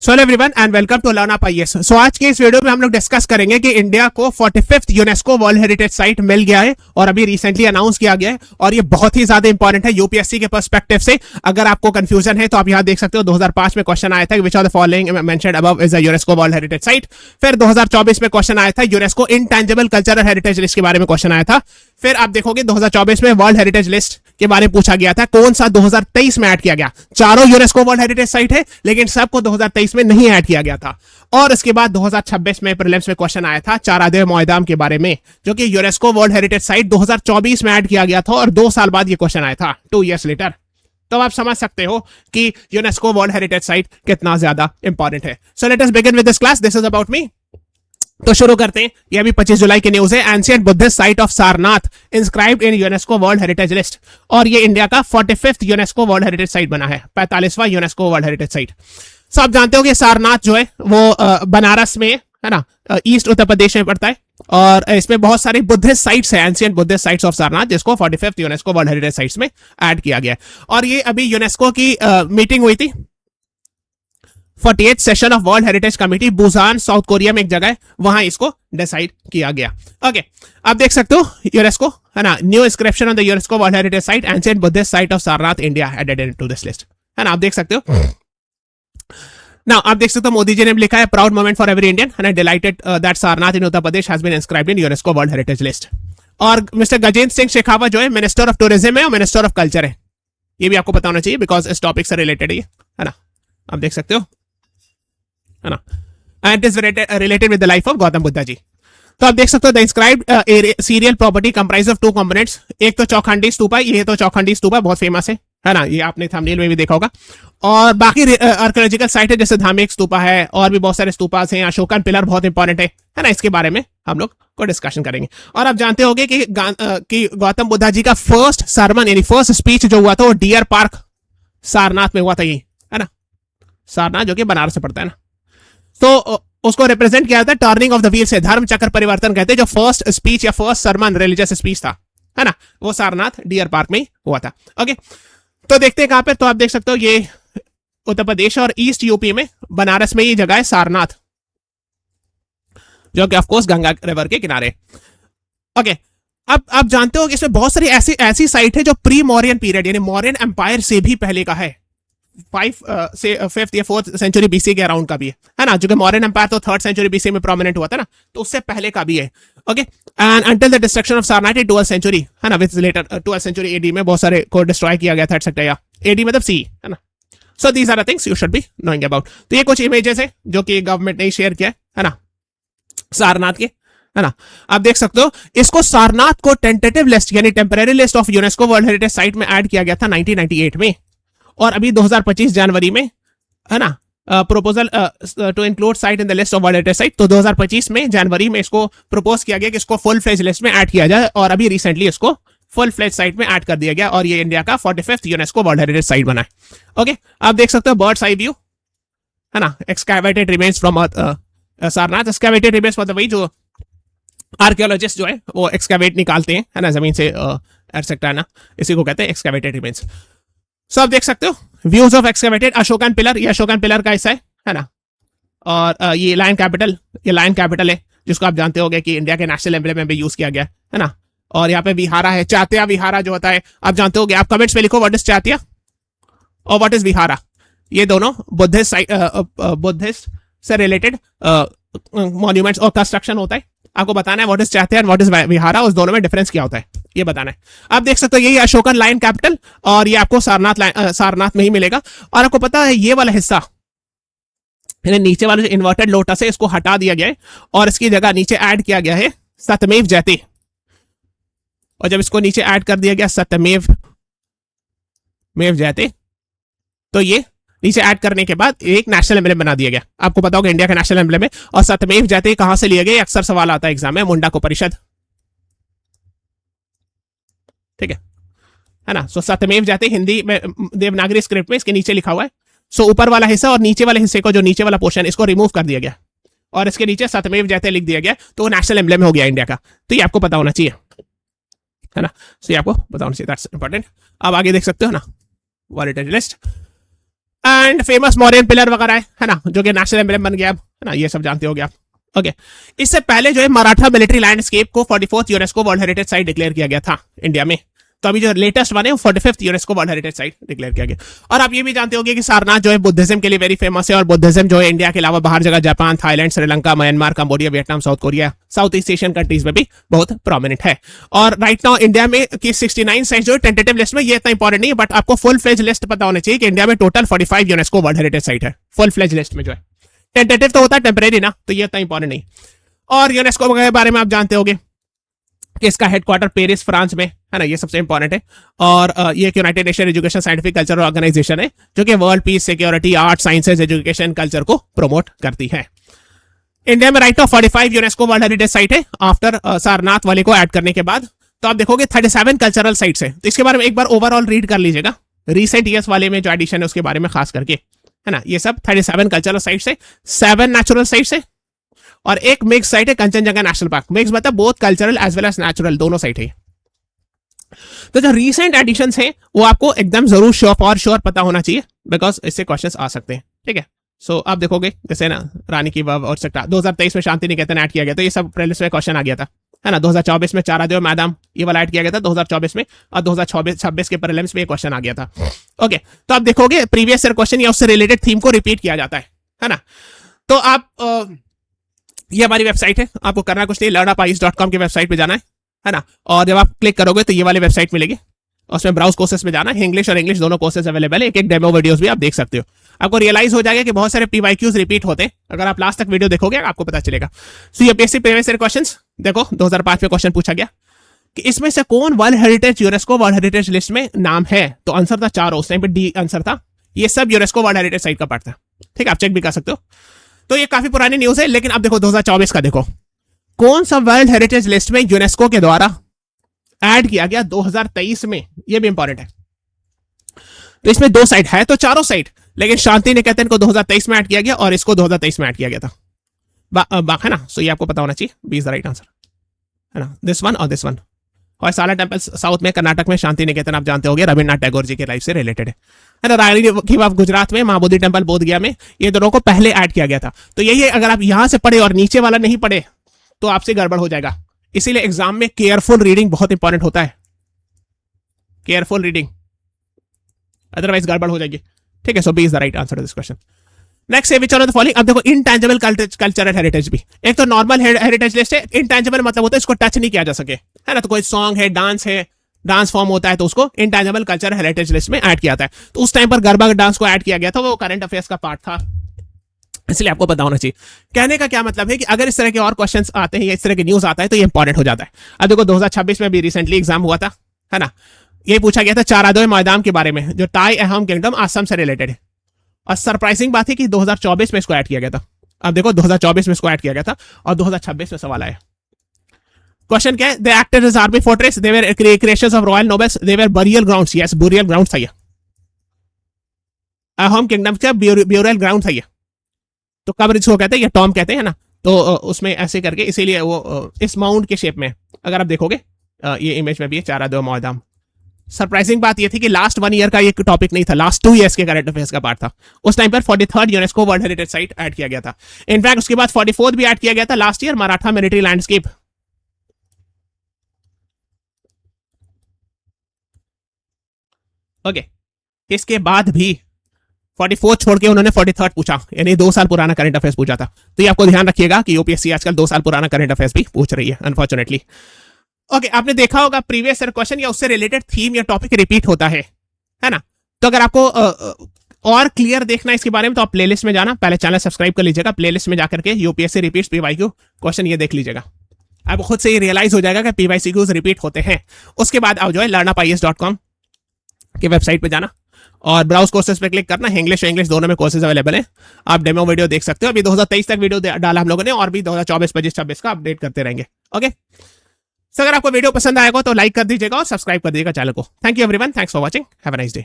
So hello everyone and welcome to learn up IAS. So आज के इस video में हम लोग डिस्कस करेंगे कि इंडिया को 45th UNESCO world heritage site मिल गया है और अभी रिसेंटली अनाउंस किया गया है और ये बहुत ही ज्यादा इंपॉर्टेंट है यूपीएससी के पर्सपेक्टिव से। अगर आपको कंफ्यूजन है तो आप यहाँ देख सकते हो 2005 में क्वेश्चन आया था which are the following mentioned above is a UNESCO world heritage site. फिर 2024 में क्वेश्चन आया था UNESCO intangible cultural heritage list के बारे में क्वेश्चन आया था। फिर आप देखोगे 2024 में वर्ल्ड हेरिटेज लिस्ट के बारे में पूछा गया था कौन सा 2023 में ऐड किया गया। चारों यूनेस्को वर्ल्ड हेरिटेज साइट है लेकिन सबको 2023 में नहीं ऐड किया गया था। और इसके बाद 2026 में प्रीलिम्स में क्वेश्चन आया था चारादेव मोइदाम के बारे में जो कि यूनेस्को वर्ल्ड हेरिटेज साइट 2024 में ऐड किया गया था और 2 साल बाद ये क्वेश्चन आया था 2 years लेटर। तो आप समझ सकते हो कि यूनेस्को वर्ल्ड हेरिटेज साइट कितना ज्यादा इंपॉर्टेंट है। So let us begin with this class. This is about me. तो शुरू करते हैं। ये अभी 25 जुलाई की न्यूज है। Ancient Buddhist site of Sarnath inscribed in UNESCO world heritage list और ये इंडिया का 45th UNESCO world heritage site बना है, 45वां यूनेस्को वर्ल्ड हेरिटेज साइट। सो आप जानते हो कि सारनाथ जो है वो बनारस में है ना, ईस्ट उत्तर प्रदेश में पड़ता है और इसमें बहुत सारी बुद्धिस्ट साइट्स है, ancient Buddhist sites of Sarnath, जिसको 45th UNESCO world heritage sites में ऐड किया गया है। और ये अभी यूनेस्को की मीटिंग हुई थी 48th session of world heritage committee, Busan south Korea में एक जगह है, वहां इसको डिसाइड किया गया। ओके, आप देख सकते हो यूनेस्को है ना, new inscription on the UNESCO world heritage site ancient Buddhist site of Sarnath India added into this list, है ना, आप देख सकते हो ना। आप देख सकते हो मोदी जी ने लिखा है proud moment for every Indian and delighted that Sarnath in Uttar Pradesh has been inscribed in UNESCO world heritage list. और मिस्टर गजेंद्र सिंह शेखावत जो है मिनिस्टर ऑफ टूरिज्म है और मिनिस्टर ऑफ कल्चर है, ये भी आपको पता होना चाहिए बिकॉज इस टॉपिक से रिलेटेड है ना, आप देख सकते हो है ना। And is related with the life of Gautam Buddha ji. तो आप देख सकते हो the inscribed serial property comprise of 2 components. एक तो चौखंडी स्तूपा, ये तो चौखंडी स्तूपा बहुत फेमस है ना, ये आपने थंबनेल में भी देखा होगा। और बाकी आर्कियोलॉजिकल साइट है जैसे धार्मिक स्तूपा है और भी बहुत सारे स्तूपास हैं। अशोकन पिलर बहुत इंपॉर्टेंट है ना, इसके बारे में हम लोग को डिस्कशन करेंगे। और आप जानते होंगे कि गौतम बुद्धा जी का फर्स्ट सरमन यानी फर्स्ट स्पीच जो हुआ था वो डियर पार्क सारनाथ में हुआ था, ये है ना, सारनाथ जो कि बनारस से पड़ता है ना। तो उसको रिप्रेजेंट किया था टर्निंग ऑफ द व्हील से, धर्म चक्र परिवर्तन कहते हैं, जो फर्स्ट स्पीच या फर्स्ट सरमन रिलीजियस स्पीच था, है ना, वो सारनाथ डियर पार्क में हुआ था। ओके, तो देखते हैं कहां पे। तो आप देख सकते हो ये उत्तर प्रदेश और ईस्ट यूपी में बनारस में ये जगह है सारनाथ, जो कि ऑफ कोर्स गंगा रिवर के किनारे। ओके, अब आप जानते हो कि इसमें बहुत सारी ऐसी साइट है जो प्री मौर्यन पीरियड यानी मौर्यन एम्पायर से भी पहले का है, 5th या 4th सेंचुरी बीसी के अराउंड का भी है ना, जो कि मॉडर्न एम्पायर तो 3rd सेंचुरी बीसी में प्रोमिनेंट हुआ था ना, तो उससे पहले का भी है। Okay, and until the destruction of Sarnath in 12th century, है ना, विच लेटर 12th सेंचुरी एडी में बहुत सारे को डिस्ट्रॉय किया गया था एटसेट्रा, या एडी मतलब सी, है ना। So these are the things you should be knowing about. तो ये कुछ इमेजेस है जो कि गवर्नमेंट ने शेयर किया है ना, सारनाथ के, है ना। आप देख सकते हो इसको सारनाथ को टेंटेटिव लिस्ट यानी temporary list of UNESCO world heritage site में ऐड किया गया था 1998 में और अभी 2025 जनवरी में, है ना, proposal to include site in the list of world heritage site. तो 2025 में जनवरी में इसको प्रपोज किया गया कि इसको फुल फ्लेज लिस्ट में ऐड किया जाए और अभी रिसेंटली इसको फुल फ्लेज साइट में ऐड कर दिया गया और ये इंडिया का 45th UNESCO world heritage site बना है। ओके, आप देख सकते हो बर्ड्स आई व्यू, है ना, एक्सकैवेटेड रिमेन्स फ्रॉम सारनाथ। एक्सकैवेटेड रिमेन्स मतलब वही जो आर्कियोलॉजिस्ट जो है वो एक्सकैवेट निकालते हैं, है ना, जमीन से एटसेट्रा, है ना, इसी को कहते हैं एक्सकैवेटेड रिमेन्स। सो आप देख सकते हो व्यूज ऑफ एक्सकैवेटेड अशोकन पिलर, ये अशोकन पिलर का हिस्सा है ना। और ये लायन कैपिटल, ये लायन कैपिटल है जिसको आप जानते होंगे कि इंडिया के नेशनल एम्ब्लेम में भी यूज किया गया है ना। और यहाँ पे विहारा है, चातिया विहारा जो होता है आप जानते होंगे। आप कमेंट्स में लिखो व्हाट इज चातिया और व्हाट इज विहारा, ये दोनों बुद्धिस्ट से रिलेटेड मॉन्यूमेंट्स और कंस्ट्रक्शन होता है। आपको बताना है what is chaitya and what is vihara, उस दोनों में डिफरेंस क्या होता है ये बताना है। आप देख सकते हो यही अशोकन लाइन कैपिटल और ये आपको सारनाथ में ही मिलेगा। और आपको पता है ये वाला हिस्सा नीचे वाला जो इन्वर्टेड लोटस है इसको हटा दिया गया है और इसकी जगह नीचे ऐड किया गया है सत्यमेव जयते। और जब इसको नीचे ऐड कर दिया गया सत्यमेव जयते, तो ये नीचे ऐड करने के बाद एक नेशनल एम्ब्लेम बना दिया गया। आपको पता होगा इंडिया का नेशनल एम्ब्लेम है। और सत्यमेव जयते कहां से लिए गए, अक्सर सवाल आता है एग्जाम में, मुंडा को परिषद, ठीक है ना। सो सत्यमेव जयते हिंदी में देवनागरी स्क्रिप्ट में इसके नीचे लिखा हुआ है। सो ऊपर वाला हिस्सा और नीचे वाले हिस्से को, जो नीचे वाला पोर्शन, इसको रिमूव कर दिया गया और इसके नीचे सत्यमेव जयते लिख दिया गया, तो वो नेशनल एम्ब्लेम हो गया इंडिया का। तो ये आपको पता होना चाहिए, है ना। सो ये आपको पता होना चाहिए, दैट्स इंपॉर्टेंट। अब आगे देख सकते हो ना world heritage list. And famous Mauryan pillar वगैरह है ना, जो कि नेशनल एम्बलम बन गया अब, है ना, ये सब जानते हो गया आप। ओके इससे पहले जो है मराठा मिलिट्री लैंडस्केप को 44th UNESCO world heritage site declare किया गया था इंडिया में। तो अभी जो लेटेस्ट बने वो 45th UNESCO world heritage site declare किया गया। और आप ये भी जानते होंगे कि सारनाथ जो है बुद्धिज्म के लिए वेरी फेमस है, और बुद्धिज्म जो है इंडिया के अलावा बाहर जगह Japan, Thailand, Sri Lanka, Myanmar, Cambodia, Vietnam, south Korea, south east Asian countries में भी बहुत प्रोमिनेंट है। और राइट नाउ इंडिया में की 69 साइट जो है टेंटेटिव लिस्ट में, ये इतना इंपॉर्टेंट नहीं है, बट आपको फुल फ्लेज लिस्ट पता होना चाहिए कि इंडिया में total 45 UNESCO world heritage site है फुल फ्लेज लिस्ट में जो है। टेंटेटिव तो होता है टेम्परेरी ना, तो ये इतना इंपॉर्टेंट नहीं। और यूनेस्को के बारे में आप जानते होंगे कि इसका हेडक्वार्टर पेरिस फ्रांस में है ना, ये सबसे इंपॉर्टेंट है। और ये एक United Nation Education Scientific Culture Organization है जो कि world peace, security, art, sciences, education, culture को प्रमोट करती है। इंडिया में right of 45 UNESCO world heritage site है आफ्टर सारनाथ वाले को ऐड करने के बाद। तो आप देखोगे 37 कल्चरल साइट्स है। तो इसके बारे में एक बार ओवरऑल रीड कर लीजिएगा, रिसेंट ईयर्स वाले में जो एडिशन है उसके बारे में खास करके, है ना। ये सब 37 कल्चरल साइट्स है, 7 नेचुरल साइट्स है, और एक मिक्स साइट है कंचनजंगा नेशनल पार्क। मिक्स मतलब both cultural as well as natural, दोनों साइट है। तो जो रीसेंट एडिशंस हैं वो आपको एकदम जरूर श्योर पता होना चाहिए, बिकॉज इससे क्वेश्चंस आ सकते हैं, ठीक है। सो आप देखोगे जैसे ना रानी की वाव और सकता 2023 में शांति निकेतन ऐड किया गया, तो ये सब प्रीलिम्स में क्वेश्चन आ गया था, है ना। 2024 में चारादेव मैदान ये वाला ऐड किया गया था 2024 में, और 2026 के प्रीलिम्स में ये क्वेश्चन आ गया था। ओके तो आप देखोगे प्रीवियस ईयर क्वेश्चन या उससे रिलेटेड थीम को रिपीट किया जाता है ना। तो आप ये हमारी वेबसाइट है, आपको करना कुछ नहीं, learnupice.com की वेबसाइट पे जाना है ना। और जब आप क्लिक करोगे तो ये वाली वेबसाइट मिलेगी, उसमें ब्राउज कोर्सेस में जाना है। इंग्लिश और इंग्लिश दोनों कोर्सेज अवेलेबल है, एक डेमो वीडियोस भी आप देख सकते हो। आपको रियलाइज हो जाएगा कि बहुत सारे पीवाईक्यूज रिपीट होते हैं, अगर आप लास्ट तक वीडियो देखोगे आपको पता चलेगा। सो यूपीएससी प्रीवियस ईयर क्वेश्चंस देखो, 2005 में क्वेश्चन पूछा गया कि इसमें से कौन world heritage UNESCO world heritage list में नाम है, तो आंसर था चारों, उस टाइम पे डी आंसर था। ये सब यूनेस्को वर्ल्ड हेरिटेज साइट का पार्ट था, ठीक है, आप चेक भी कर सकते हो। तो ये काफी पुरानी न्यूज है, लेकिन अब देखो 2024 का देखो, कौन सा वर्ल्ड हेरिटेज लिस्ट में यूनेस्को के द्वारा ऐड किया गया 2023 में, ये भी इंपॉर्टेंट है। तो इसमें 2 साइट है, तो चारों साइट, लेकिन शांति निकेतन को 2023 में ऐड किया गया और इसको 2023 में ऐड किया गया था, है ना। सो ये आपको पता होना चाहिए, B is the right answer, है ना, दिस वन और दिस वन। और साला टेम्पल साउथ में, कर्नाटक में शांति निकेतन आप जानते होंगे रविन्द्रनाथ टैगोर जी के लाइफ से रिलेटेड है ना। रानी की वाव गुजरात में, महाबोधि टेम्पल बोधगया में, ये दोनों को पहले ऐड किया गया था। तो यही है, अगर आप यहां से पढ़े और नीचे वाला नहीं पढ़े तो आपसे गड़बड़ हो जाएगा। इसीलिए एग्जाम में केयरफुल रीडिंग बहुत इंपॉर्टेंट होता है, केयरफुल रीडिंग, अदरवाइज गड़बड़ हो जाएगी, ठीक है। So B is the right answer to this question. Next है विच ऑफ द फॉलोइंग, अब देखो इंटेंजिबल कल्चरल हेरिटेज भी, एक तो नॉर्मल हेरिटेज लिस्ट है, इंटेंजिबल मतलब होता है इसको टच नहीं किया जा सके, है ना। तो कोई सॉन्ग है, डांस फॉर्म होता है, तो उसको इंटेंजिबल कल्चरल हेरिटेज लिस्ट में ऐड किया जाता है। तो उस टाइम पर गरबा डांस को ऐड किया गया था, वो करंट अफेयर्स का पार्ट था, इसलिए आपको पता होना चाहिए। कहने का क्या मतलब है कि अगर इस तरह के और क्वेश्चंस आते हैं या इस तरह के न्यूज आता है तो ये इंपॉर्टेंट हो जाता है। अब देखो 2026 में भी रिसेंटली एग्जाम हुआ था, है ना। ये पूछा गया था चारादेव मैदान के बारे में, जो टाई अहम किंगडम असम से रिलेटेड है। और सरप्राइजिंग बात है कि 2024 में इसको ऐड किया गया था। अब देखो 2024 में इसको ऐड किया गया था और 2026 में सवाल आया। क्वेश्चन क्या है, they acted as army fortress, they were creations of royal nobles, they were burial grounds. Yes, burial ground था ये, अहम किंगडम का ब्यूरियल ग्राउंड था ये। तो कब इसको कहते हैं, ये टॉम कहते हैं ना। तो उसमें ऐसे करके, इसीलिए वो इस माउंट के शेप में, अगर आप देखोगे ये इमेज में भी है चारादेव मैदान। सरप्राइजिंग बात ये थी कि लास्ट 1 ईयर का ये टॉपिक नहीं था, लास्ट 2 ईयर्स के करंट अफेयर्स का पार्ट था। उस टाइम पर 43rd UNESCO world heritage site add किया गया था। इनफैक्ट उसके बाद 44th भी ऐड किया गया था last year, Maratha military landscape. Okay इसके बाद भी 44 छोड़ के उन्होंने 43rd पूछा, यानी 2 साल पुराना करंट अफेयर्स पूछा था। तो ये आपको ध्यान रखिएगा कि यूपीएससी आजकल 2 साल पुराना करंट अफेयर्स भी पूछ रही है, अनफॉर्चुनेटली। ओके आपने देखा होगा प्रीवियस ईयर क्वेश्चन या उससे रिलेटेड थीम या टॉपिक रिपीट होता है ना। तो अगर आपको और क्लियर देखना है इसके बारे में तो आप प्लेलिस्ट में जाना, पहले चैनल सब्सक्राइब कर लीजिएगा, प्लेलिस्ट में जाकर के यूपीएससी रिपीट्स पीवाईक्यू क्वेश्चन ये देख लीजिएगा। अब खुद से ही रियलाइज हो जाएगा कि पीवाईक्यूज रिपीट होते हैं। उसके बाद आप जो है learnupice.com की वेबसाइट पे जाना और ब्राउज कोर्सेज पे क्लिक करना, इंग्लिश और इंग्लिश दोनों में कोर्सेज अवेलेबल हैं, आप डेमो वीडियो देख सकते हो। अभी 2023 तक वीडियो डाला हम लोगों ने, और भी 2024, 25, 26 का अपडेट करते रहेंगे। ओके सो अगर आपको वीडियो पसंद आएगा तो लाइक कर दीजिएगा और सब्सक्राइब कर दीजिएगा चैनल को। Thank you everyone, thanks for watching, have a nice day.